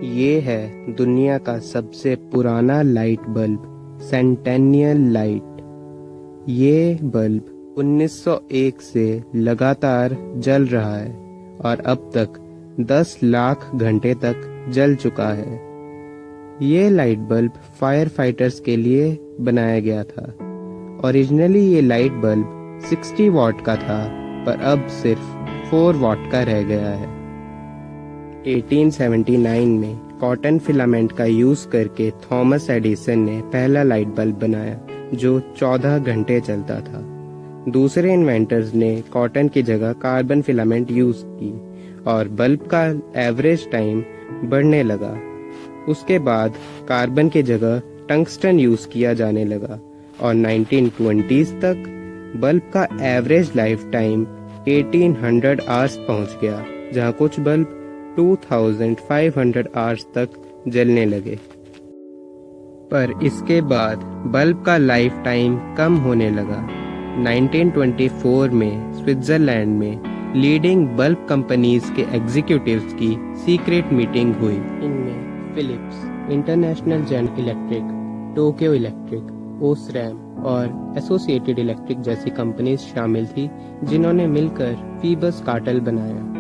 ये है दुनिया का सबसे पुराना लाइट बल्ब, सेंटेनियल लाइट। ये बल्ब 1901 से लगातार जल रहा है और अब तक 10 लाख घंटे तक जल चुका है। ये लाइट बल्ब फायर फाइटर्स के लिए बनाया गया था। ओरिजिनली ये लाइट बल्ब 60 वॉट का था, पर अब सिर्फ 4 वॉट का रह गया है। 1879 में कॉटन फिलामेंट का यूज करके थॉमस एडिसन ने पहला लाइट बल्ब बनाया जो 14 घंटे चलता था। दूसरे इन्वेंटर्स ने कॉटन की जगह कार्बन फिलामेंट यूज की और बल्ब का एवरेज टाइम बढ़ने लगा। उसके बाद कार्बन की जगह टंगस्टन यूज किया जाने लगा और 1920s तक बल्ब का एवरेज लाइफ टाइम 1800 आवर्स पहुंच गया, जहां कुछ बल्ब 2500 आवर्स तक जलने लगे। पर इसके बाद बल्ब का लाइफ टाइम कम होने लगा। 1924 में स्विट्जरलैंड में लीडिंग बल्ब कंपनीज के एग्जीक्यूटिव्स की सीक्रेट मीटिंग हुई। इनमें Philips, International General Electric, Tokyo Electric, Osram और एसोसिएटेड इलेक्ट्रिक जैसी कंपनीज शामिल थी, जिन्होंने मिलकर फीबस कार्टेल बनाया।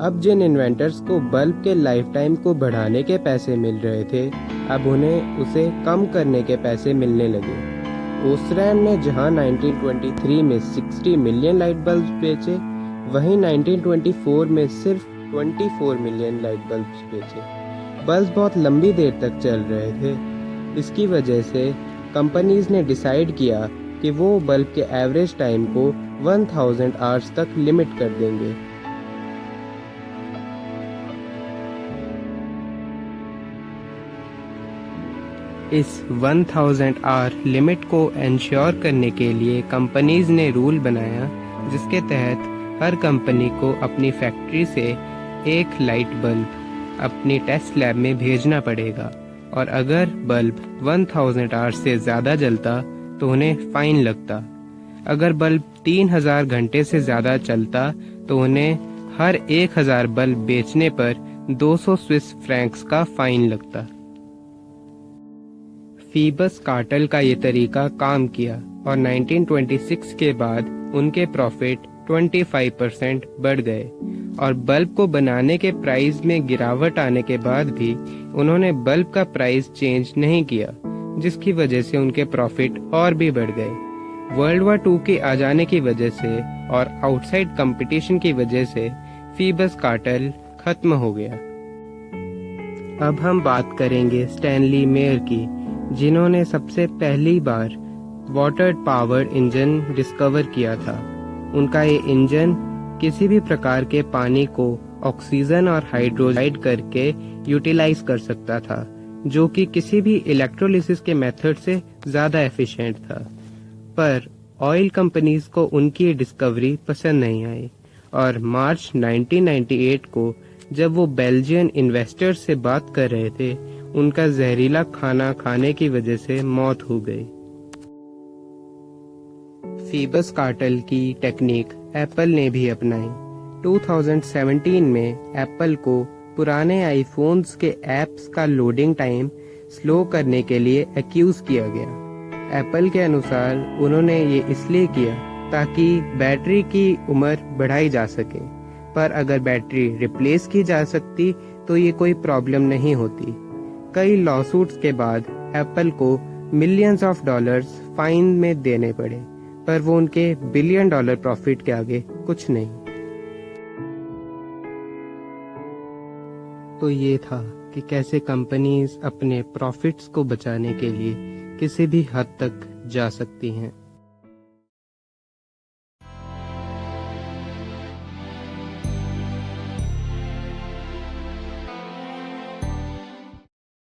अब जिन इन्वेंटर्स को बल्ब के लाइफ टाइम को बढ़ाने के पैसे मिल रहे थे, अब उन्हें उसे कम करने के पैसे मिलने लगे। ओसरैम ने जहां 1923 में 60 मिलियन लाइट बल्ब्स बेचे, वहीं 1924 में सिर्फ 24 मिलियन लाइट बल्ब्स बेचे। बल्ब बहुत लंबी देर तक चल रहे थे। इसकी वजह से कंपनीज ने डिसाइड किया कि वो बल्ब के एवरेज टाइम को 1000 आवर्स तक लिमिट कर देंगे। इस 1000 आवर लिमिट को इंश्योर करने के लिए कंपनीज ने रूल बनाया, जिसके तहत हर कंपनी को अपनी फैक्ट्री से एक लाइट बल्ब अपनी टेस्ट लैब में भेजना पड़ेगा और अगर बल्ब 1000 आवर से ज़्यादा जलता तो उन्हें फाइन लगता। अगर बल्ब 3000 घंटे से ज़्यादा चलता तो उन्हें हर 1000 बल्ब बेचने पर 200 स्विस फ्रैंक्स का फाइन लगता। फीबस कार्टेल का ये तरीका काम किया और 1926 के बाद उनके प्रॉफिट 25% बढ़ गए और बल्ब को बनाने के प्राइस में गिरावट आने के बाद भी उन्होंने बल्ब का प्राइस चेंज नहीं किया, जिसकी वजह से उनके प्रॉफिट और भी बढ़ गए। वर्ल्ड वॉर 2 के आ जाने की वजह से और आउटसाइड कंपटीशन की वजह से फीबस कार्टेल खत्म हो गया। अब हम बात करेंगे स्टैनली मेयर की, जिन्होंने सबसे पहली बार वाटर पावर्ड इंजन डिस्कवर किया था। उनका ये इंजन किसी भी प्रकार के पानी को ऑक्सीजन और हाइड्रोजाइड करके यूटिलाइज कर सकता था, जो कि किसी भी इलेक्ट्रोलिसिस के मेथड से ज़्यादा एफिशिएंट था। पर ऑयल कंपनीज को उनकी डिस्कवरी पसंद नहीं आई और मार्च 1998 को जब वो बेल्जियन इन्वेस्टर्स से बात कर रहे थे, उनका जहरीला खाना खाने की वजह से मौत हो गई। फीबस कार्टेल की टेक्निक एप्पल ने भी अपनाई। 2017 में एप्पल को पुराने आईफोन्स के ऐप्स का लोडिंग टाइम स्लो करने के लिए एक्यूज किया गया। एप्पल के अनुसार उन्होंने ये इसलिए किया ताकि बैटरी की उम्र बढ़ाई जा सके, पर अगर बैटरी रिप्लेस की जा सकती तो ये कोई प्रॉब्लम नहीं होती। कई लॉसूट्स के बाद एप्पल को मिलियंस ऑफ डॉलर्स फाइन में देने पड़े, पर वो उनके बिलियन डॉलर प्रॉफिट के आगे कुछ नहीं। तो ये था कि कैसे कंपनीज अपने प्रॉफिट्स को बचाने के लिए किसी भी हद तक जा सकती हैं।